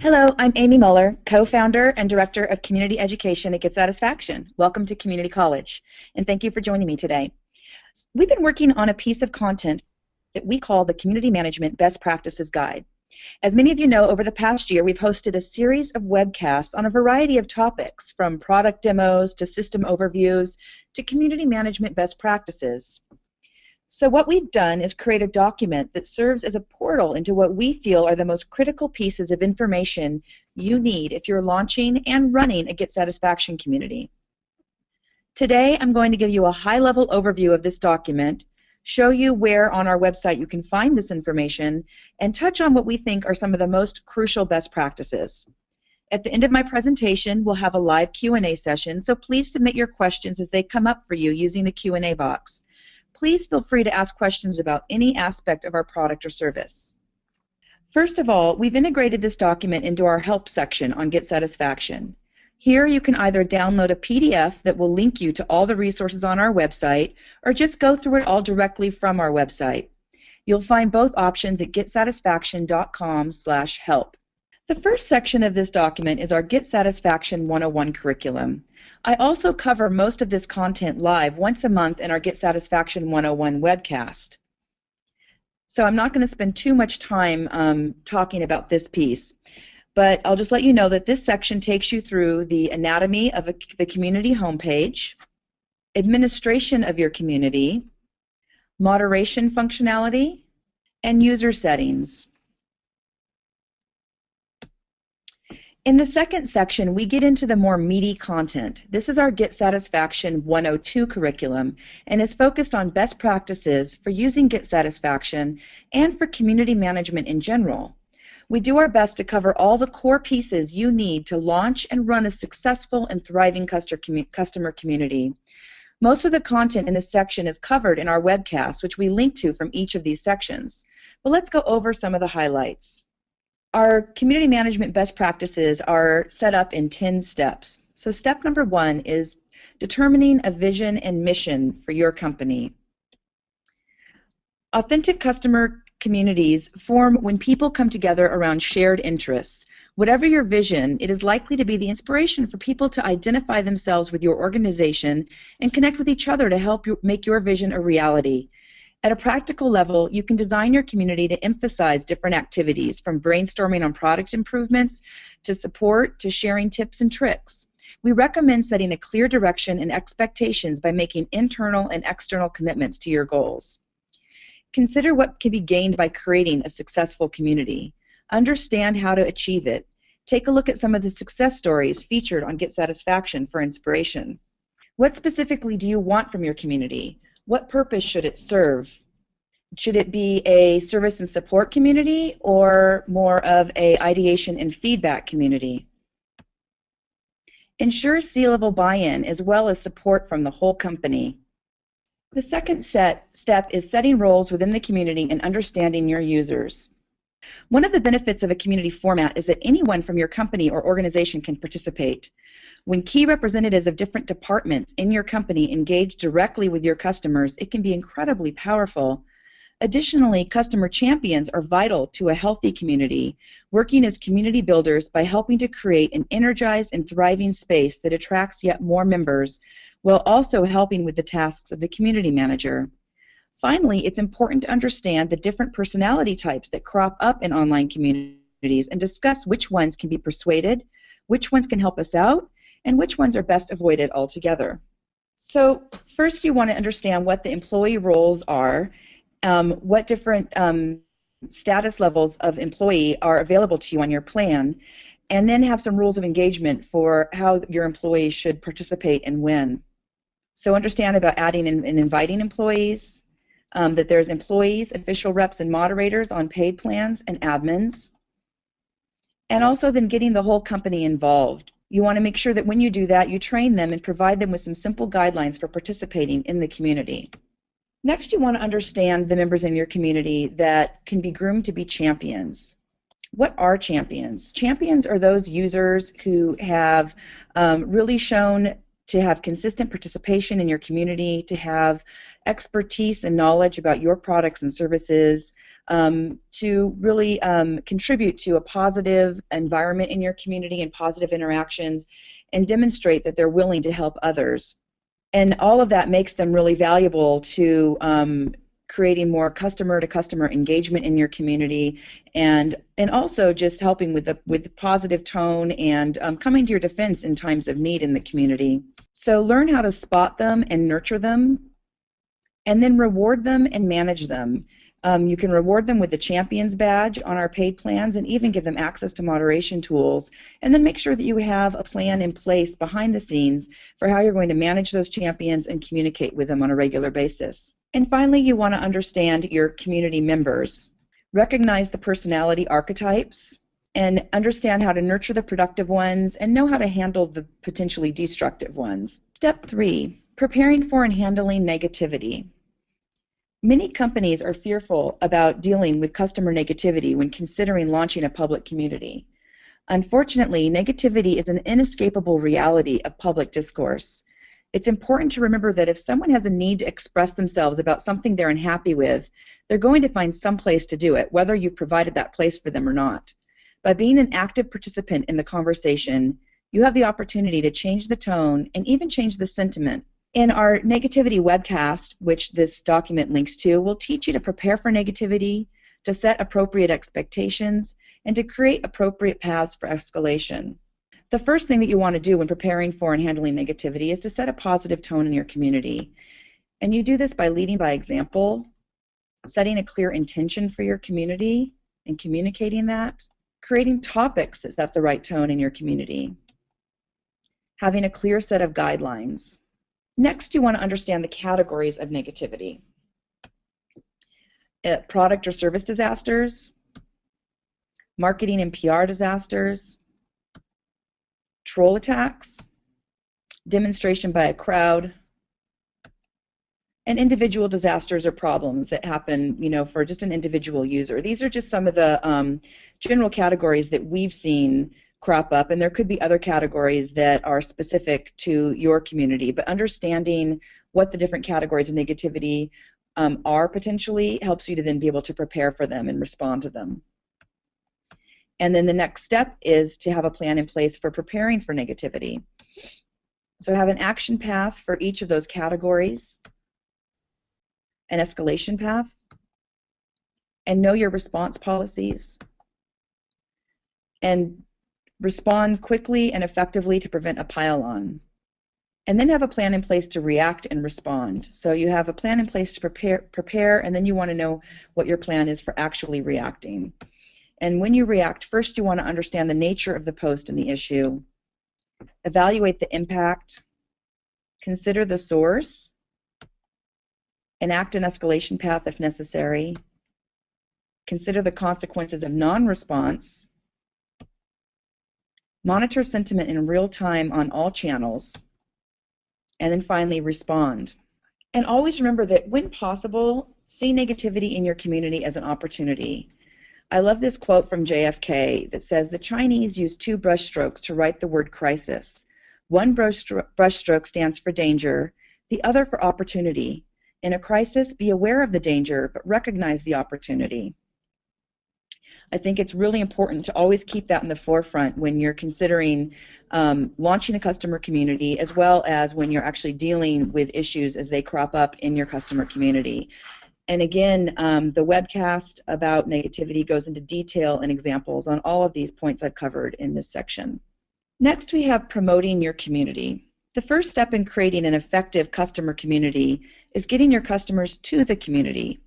Hello, I'm Amy Muller, co-founder and director of community education at Get Satisfaction. Welcome to Community College, and thank you for joining me today. We've been working on a piece of content that we call the Community Management Best Practices Guide. As many of you know, over the past year, we've hosted a series of webcasts on a variety of topics, from product demos to system overviews to community management best practices. So what we've done is create a document that serves as a portal into what we feel are the most critical pieces of information you need if you're launching and running a Get Satisfaction community. Today, I'm going to give you a high-level overview of this document, show you where on our website you can find this information, and touch on what we think are some of the most crucial best practices. At the end of my presentation, we'll have a live Q&A session, so please submit your questions as they come up for you using the Q&A box. Please feel free to ask questions about any aspect of our product or service. First of all, we've integrated this document into our help section on Get Satisfaction. Here you can either download a PDF that will link you to all the resources on our website, or just go through it all directly from our website. You'll find both options at getsatisfaction.com/help. The first section of this document is our Get Satisfaction 101 curriculum. I also cover most of this content live once a month in our Get Satisfaction 101 webcast. So I'm not going to spend too much time talking about this piece, but I'll just let you know that this section takes you through the anatomy of the community homepage, administration of your community, moderation functionality, and user settings. In the second section, we get into the more meaty content. This is our Get Satisfaction 102 curriculum and is focused on best practices for using Get Satisfaction and for community management in general. We do our best to cover all the core pieces you need to launch and run a successful and thriving customer community. Most of the content in this section is covered in our webcast, which we link to from each of these sections. But let's go over some of the highlights. Our community management best practices are set up in 10 steps. So step number 1 is determining a vision and mission for your company. Authentic customer communities form when people come together around shared interests. Whatever your vision, it is likely to be the inspiration for people to identify themselves with your organization and connect with each other to help you make your vision a reality. At a practical level, you can design your community to emphasize different activities, from brainstorming on product improvements to support to sharing tips and tricks. We recommend setting a clear direction and expectations by making internal and external commitments to your goals. Consider what can be gained by creating a successful community. Understand how to achieve it. Take a look at some of the success stories featured on Get Satisfaction for inspiration. What specifically do you want from your community? What purpose should it serve? Should it be a service and support community or more of an ideation and feedback community? Ensure C-level buy-in as well as support from the whole company. The second step is setting roles within the community and understanding your users. One of the benefits of a community format is that anyone from your company or organization can participate. When key representatives of different departments in your company engage directly with your customers, it can be incredibly powerful. Additionally, customer champions are vital to a healthy community, working as community builders by helping to create an energized and thriving space that attracts yet more members, while also helping with the tasks of the community manager. Finally, it's important to understand the different personality types that crop up in online communities and discuss which ones can be persuaded, which ones can help us out, and which ones are best avoided altogether. So first you want to understand what the employee roles are, what different status levels of employee are available to you on your plan, and then have some rules of engagement for how your employees should participate and when. So understand about adding and inviting employees, that there's employees, official reps, and moderators on paid plans and admins, and also then getting the whole company involved. You want to make sure that when you do that, you train them and provide them with some simple guidelines for participating in the community. Next, you want to understand the members in your community that can be groomed to be champions. What are champions? Champions are those users who have really shown to have consistent participation in your community, to have expertise and knowledge about your products and services, to really contribute to a positive environment in your community and positive interactions, and demonstrate that they're willing to help others. And all of that makes them really valuable to creating more customer-to-customer engagement in your community, and also just helping with the positive tone and coming to your defense in times of need in the community. So learn how to spot them and nurture them, and then reward them and manage them. You can reward them with the Champions badge on our paid plans, and even give them access to moderation tools, and then make sure that you have a plan in place behind the scenes for how you're going to manage those champions and communicate with them on a regular basis. And finally, you want to understand your community members. Recognize the personality archetypes and understand how to nurture the productive ones and know how to handle the potentially destructive ones. Step 3, preparing for and handling negativity. Many companies are fearful about dealing with customer negativity when considering launching a public community. Unfortunately, negativity is an inescapable reality of public discourse. It's important to remember that if someone has a need to express themselves about something they're unhappy with, they're going to find some place to do it, whether you've provided that place for them or not. By being an active participant in the conversation, you have the opportunity to change the tone and even change the sentiment. In our negativity webcast, which this document links to, we'll teach you to prepare for negativity, to set appropriate expectations, and to create appropriate paths for escalation. The first thing that you want to do when preparing for and handling negativity is to set a positive tone in your community. And you do this by leading by example, setting a clear intention for your community and communicating that, creating topics that set the right tone in your community, having a clear set of guidelines. Next, you want to understand the categories of negativity. Product or service disasters, marketing and PR disasters, troll attacks, demonstration by a crowd, and individual disasters or problems that happen, for just an individual user. These are just some of the general categories that we've seen crop up, and there could be other categories that are specific to your community, but understanding what the different categories of negativity are potentially helps you to then be able to prepare for them and respond to them. And then the next step is to have a plan in place for preparing for negativity. So have an action path for each of those categories, an escalation path, and know your response policies, and respond quickly and effectively to prevent a pile-on. And then have a plan in place to react and respond. So you have a plan in place to prepare, and then you want to know what your plan is for actually reacting. And when you react, first you want to understand the nature of the post and the issue, evaluate the impact, consider the source, enact an escalation path if necessary, consider the consequences of non-response, monitor sentiment in real time on all channels, and then finally respond. And always remember that when possible, see negativity in your community as an opportunity. I love this quote from JFK that says, "The Chinese use 2 brushstrokes to write the word crisis. One brushstroke stands for danger, the other for opportunity. In a crisis, be aware of the danger, but recognize the opportunity." I think it's really important to always keep that in the forefront when you're considering launching a customer community, as well as when you're actually dealing with issues as they crop up in your customer community. And again, the webcast about negativity goes into detail and examples on all of these points I've covered in this section. Next, we have promoting your community. The first step in creating an effective customer community is getting your customers to the community.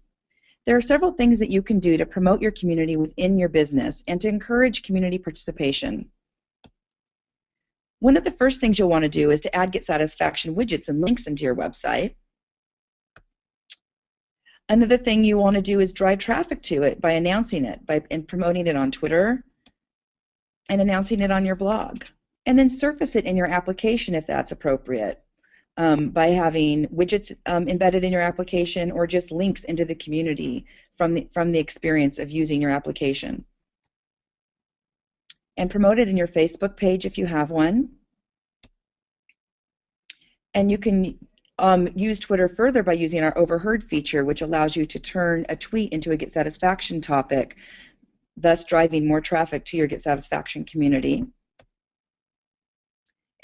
There are several things that you can do to promote your community within your business and to encourage community participation. One of the first things you'll want to do is to add Get Satisfaction widgets and links into your website. Another thing you want to do is drive traffic to it by announcing it, and promoting it on Twitter and announcing it on your blog. And then surface it in your application if that's appropriate, by having widgets embedded in your application, or just links into the community from the experience of using your application. And promote it in your Facebook page if you have one. And you can use Twitter further by using our overheard feature, which allows you to turn a tweet into a Get Satisfaction topic, thus driving more traffic to your Get Satisfaction community.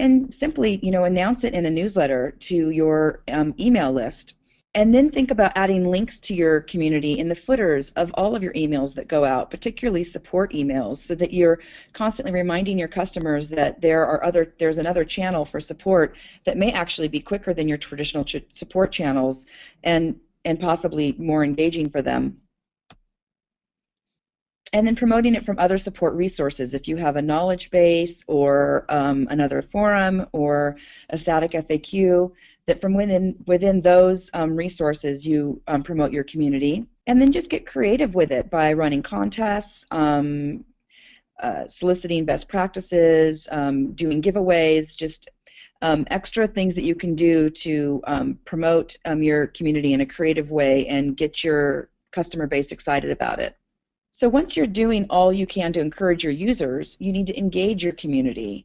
And simply, announce it in a newsletter to your email list. And then think about adding links to your community in the footers of all of your emails that go out, particularly support emails, so that you're constantly reminding your customers that there's another channel for support that may actually be quicker than your traditional support channels and possibly more engaging for them. And then promoting it from other support resources. If you have a knowledge base or another forum or a static FAQ, that from within those resources you promote your community. And then just get creative with it by running contests, soliciting best practices, doing giveaways, just extra things that you can do to promote your community in a creative way and get your customer base excited about it. So once you're doing all you can to encourage your users, you need to engage your community,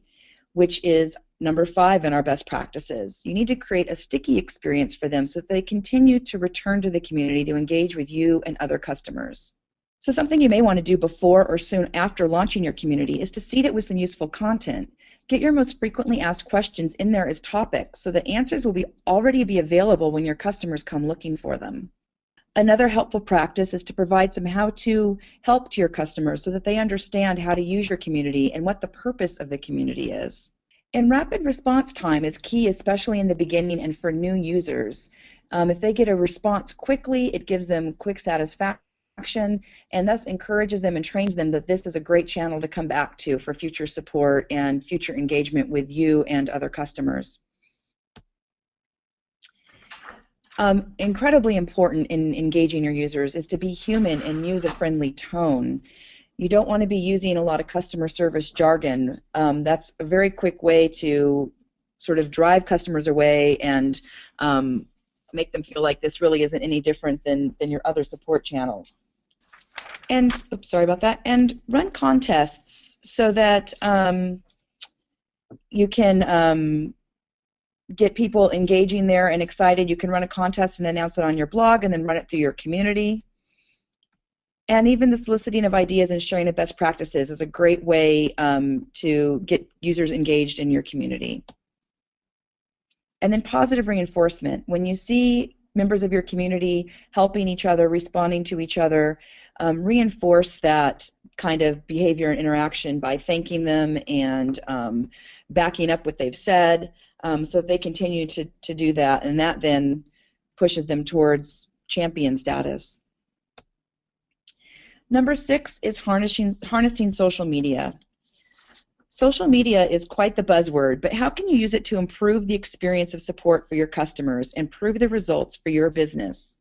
which is number 5 in our best practices. You need to create a sticky experience for them so that they continue to return to the community to engage with you and other customers. So something you may want to do before or soon after launching your community is to seed it with some useful content. Get your most frequently asked questions in there as topics so that answers will already be available when your customers come looking for them. Another helpful practice is to provide some how-to help to your customers so that they understand how to use your community and what the purpose of the community is. And rapid response time is key, especially in the beginning and for new users. If they get a response quickly, it gives them quick satisfaction and thus encourages them and trains them that this is a great channel to come back to for future support and future engagement with you and other customers. Incredibly important in engaging your users is to be human and use a friendly tone. You don't want to be using a lot of customer service jargon. That's a very quick way to sort of drive customers away and make them feel like this really isn't any different than your other support channels. And, oops, sorry about that. And run contests so that you can get people engaging there and excited. You can run a contest and announce it on your blog and then run it through your community. And even the soliciting of ideas and sharing of best practices is a great way to get users engaged in your community. And then positive reinforcement. When you see members of your community helping each other, responding to each other, reinforce that kind of behavior and interaction by thanking them and backing up what they've said. So they continue to do that, and that then pushes them towards champion status. Number 6 is harnessing social media. Social media is quite the buzzword, but how can you use it to improve the experience of support for your customers, improve the results for your business?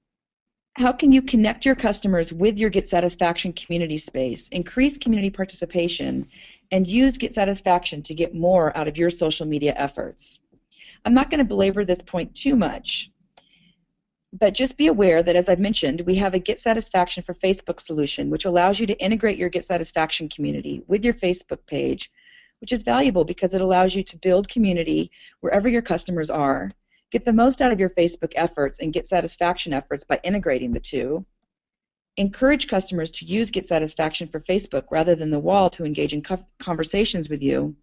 How can you connect your customers with your Get Satisfaction community space, increase community participation, and use Get Satisfaction to get more out of your social media efforts? I'm not going to belabor this point too much, but just be aware that, as I've mentioned, we have a Get Satisfaction for Facebook solution, which allows you to integrate your Get Satisfaction community with your Facebook page, which is valuable because it allows you to build community wherever your customers are, get the most out of your Facebook efforts and Get Satisfaction efforts by integrating the two, encourage customers to use Get Satisfaction for Facebook rather than the wall to engage in conversations with you,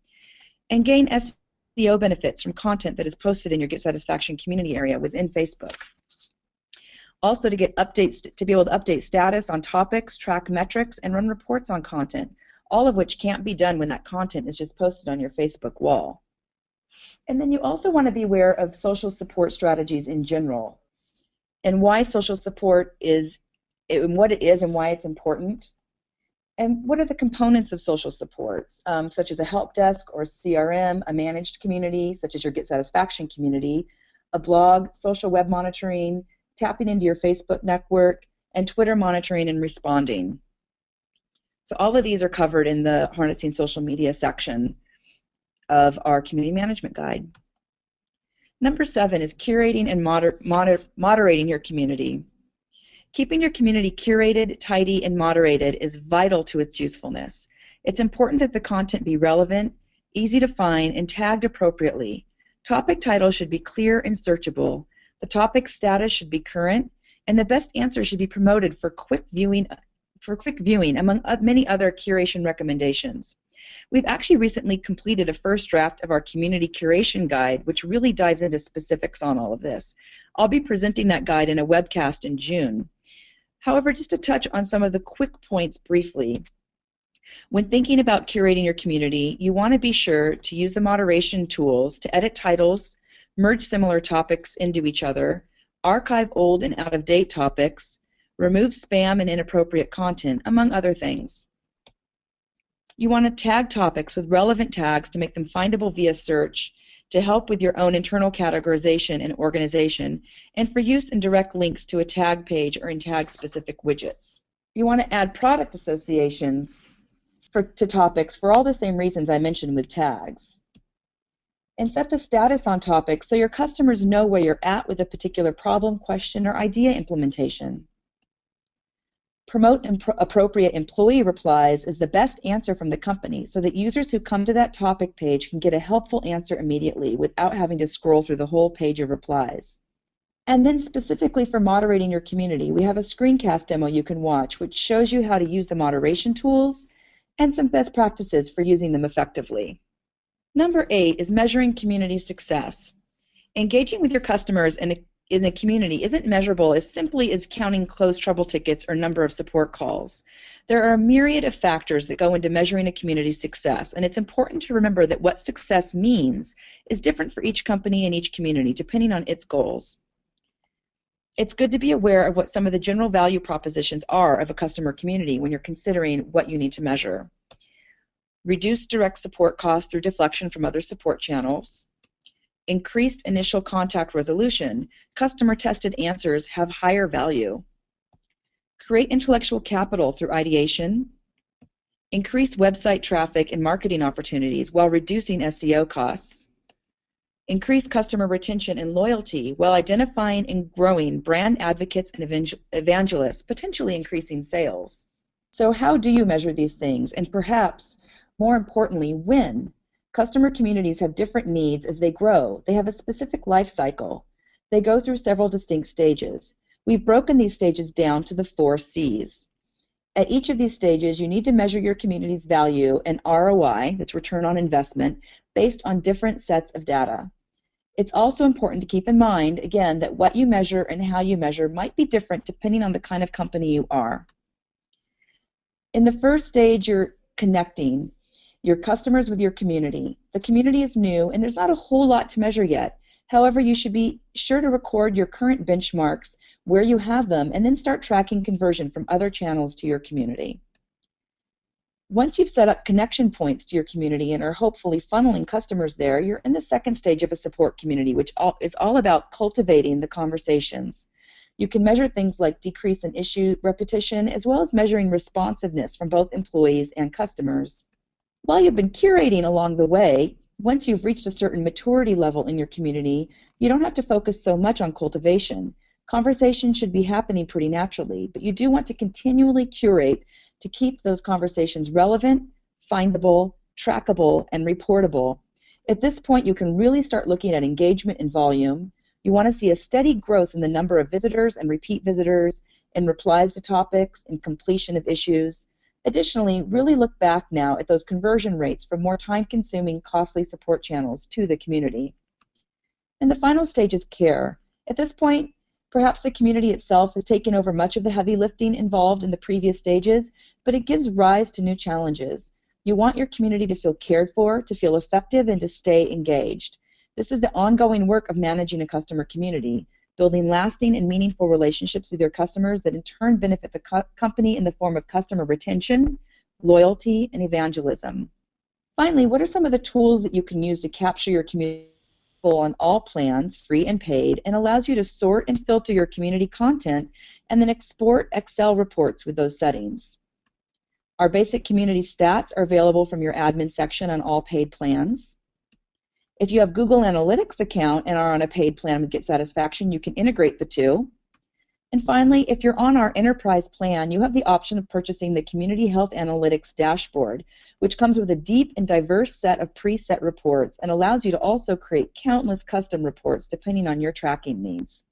and gain SEO benefits from content that is posted in your Get Satisfaction community area within Facebook. Also to get updates, to be able to update status on topics, track metrics, and run reports on content, all of which can't be done when that content is just posted on your Facebook wall. And then you also want to be aware of social support strategies in general and why social support is, and what it is and why it's important. And what are the components of social support, such as a help desk or CRM, a managed community, such as your Get Satisfaction community, a blog, social web monitoring, tapping into your Facebook network, and Twitter monitoring and responding. So all of these are covered in the Harnessing Social Media section of our Community Management Guide. Number 7 is curating and moderating your community. Keeping your community curated, tidy, and moderated is vital to its usefulness. It's important that the content be relevant, easy to find, and tagged appropriately. Topic titles should be clear and searchable. The topic status should be current, and the best answer should be promoted for quick viewing among many other curation recommendations. We've actually recently completed a first draft of our community curation guide, which really dives into specifics on all of this. I'll be presenting that guide in a webcast in June. However, just to touch on some of the quick points briefly, when thinking about curating your community, you want to be sure to use the moderation tools to edit titles, merge similar topics into each other, archive old and out-of-date topics, remove spam and inappropriate content, among other things. You want to tag topics with relevant tags to make them findable via search, to help with your own internal categorization and organization, and for use in direct links to a tag page or in tag-specific widgets. You want to add product associations to topics for all the same reasons I mentioned with tags. And set the status on topics so your customers know where you're at with a particular problem, question, or idea implementation. Promote appropriate employee replies is the best answer from the company so that users who come to that topic page can get a helpful answer immediately without having to scroll through the whole page of replies. And then specifically for moderating your community, we have a screencast demo you can watch which shows you how to use the moderation tools and some best practices for using them effectively. Number 8 is measuring community success. Engaging with your customers in a community isn't measurable as simply as counting closed trouble tickets or number of support calls. There are a myriad of factors that go into measuring a community's success, and it's important to remember that what success means is different for each company and each community, depending on its goals. It's good to be aware of what some of the general value propositions are of a customer community when you're considering what you need to measure. Reduce direct support costs through deflection from other support channels. Increased initial contact resolution. Customer-tested answers have higher value. Create intellectual capital through ideation. Increase website traffic and marketing opportunities while reducing SEO costs. Increase customer retention and loyalty while identifying and growing brand advocates and evangelists, potentially increasing sales. So how do you measure these things? And perhaps, more importantly, when? Customer communities have different needs as they grow. They have a specific life cycle. They go through several distinct stages. We've broken these stages down to the 4 C's. At each of these stages, you need to measure your community's value and ROI, that's return on investment, based on different sets of data. It's also important to keep in mind, again, that what you measure and how you measure might be different depending on the kind of company you are. In the first stage, you're connecting your customers with your community. The community is new and there's not a whole lot to measure yet. However, you should be sure to record your current benchmarks where you have them and then start tracking conversion from other channels to your community. Once you've set up connection points to your community and are hopefully funneling customers there, you're in the second stage of a support community, which is all about cultivating the conversations. You can measure things like decrease in issue repetition, as well as measuring responsiveness from both employees and customers. While you've been curating along the way, once you've reached a certain maturity level in your community, you don't have to focus so much on cultivation. Conversation should be happening pretty naturally, but you do want to continually curate to keep those conversations relevant, findable, trackable, and reportable. At this point, you can really start looking at engagement and volume. You want to see a steady growth in the number of visitors and repeat visitors, in replies to topics, in completion of issues. Additionally, really look back now at those conversion rates from more time-consuming, costly support channels to the community. And the final stage is care. At this point, perhaps the community itself has taken over much of the heavy lifting involved in the previous stages, but it gives rise to new challenges. You want your community to feel cared for, to feel effective, and to stay engaged. This is the ongoing work of managing a customer community, building lasting and meaningful relationships with your customers that in turn benefit the company in the form of customer retention, loyalty, and evangelism. Finally, what are some of the tools that you can use to capture your community on all plans, free and paid, and allows you to sort and filter your community content and then export Excel reports with those settings? Our basic community stats are available from your admin section on all paid plans. If you have Google Analytics account and are on a paid plan with Get Satisfaction, you can integrate the two. And finally, if you're on our enterprise plan, you have the option of purchasing the Community Health Analytics dashboard, which comes with a deep and diverse set of preset reports and allows you to also create countless custom reports depending on your tracking needs.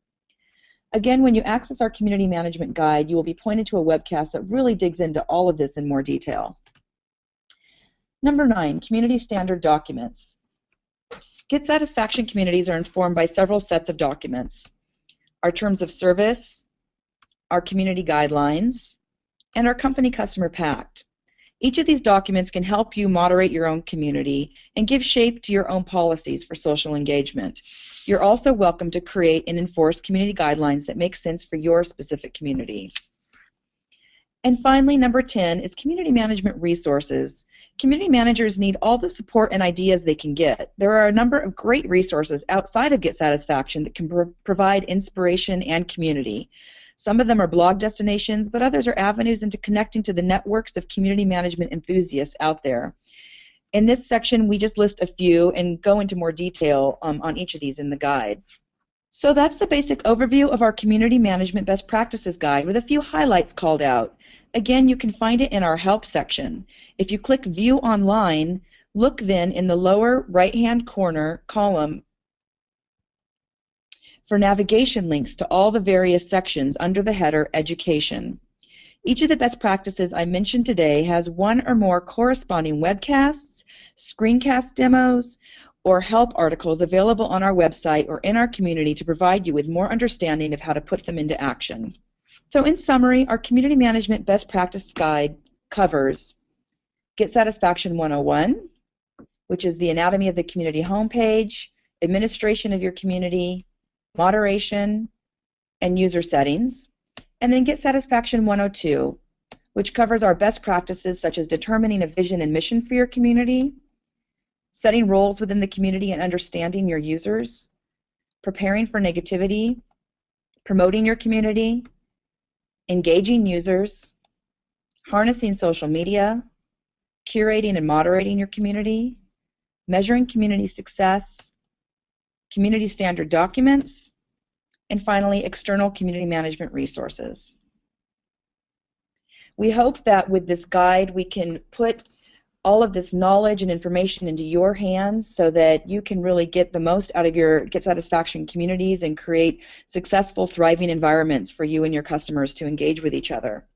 Again, when you access our Community Management Guide, you will be pointed to a webcast that really digs into all of this in more detail. Number 9, Community Standard Documents. Get Satisfaction communities are informed by several sets of documents: our Terms of Service, our Community Guidelines, and our Company Customer Pact. Each of these documents can help you moderate your own community and give shape to your own policies for social engagement. You're also welcome to create and enforce community guidelines that make sense for your specific community. And finally, number 10 is community management resources. Community managers need all the support and ideas they can get. There are a number of great resources outside of Get Satisfaction that can provide inspiration and community. Some of them are blog destinations, but others are avenues into connecting to the networks of community management enthusiasts out there. In this section, we just list a few and go into more detail on each of these in the guide. So that's the basic overview of our Community Management Best Practices Guide with a few highlights called out. Again, you can find it in our Help section. If you click View Online, look then in the lower right-hand corner column for navigation links to all the various sections under the header Education. Each of the best practices I mentioned today has one or more corresponding webcasts, screencast demos, or help articles available on our website or in our community to provide you with more understanding of how to put them into action. So in summary, our Community Management Best Practice Guide covers Get Satisfaction 101, which is the anatomy of the community homepage, administration of your community, moderation, and user settings, and then Get Satisfaction 102, which covers our best practices such as determining a vision and mission for your community, setting roles within the community and understanding your users, preparing for negativity, promoting your community, engaging users, harnessing social media, curating and moderating your community, measuring community success, community standard documents, and finally, external community management resources. We hope that with this guide we can put all of this knowledge and information into your hands so that you can really get the most out of your Get Satisfaction communities and create successful, thriving environments for you and your customers to engage with each other.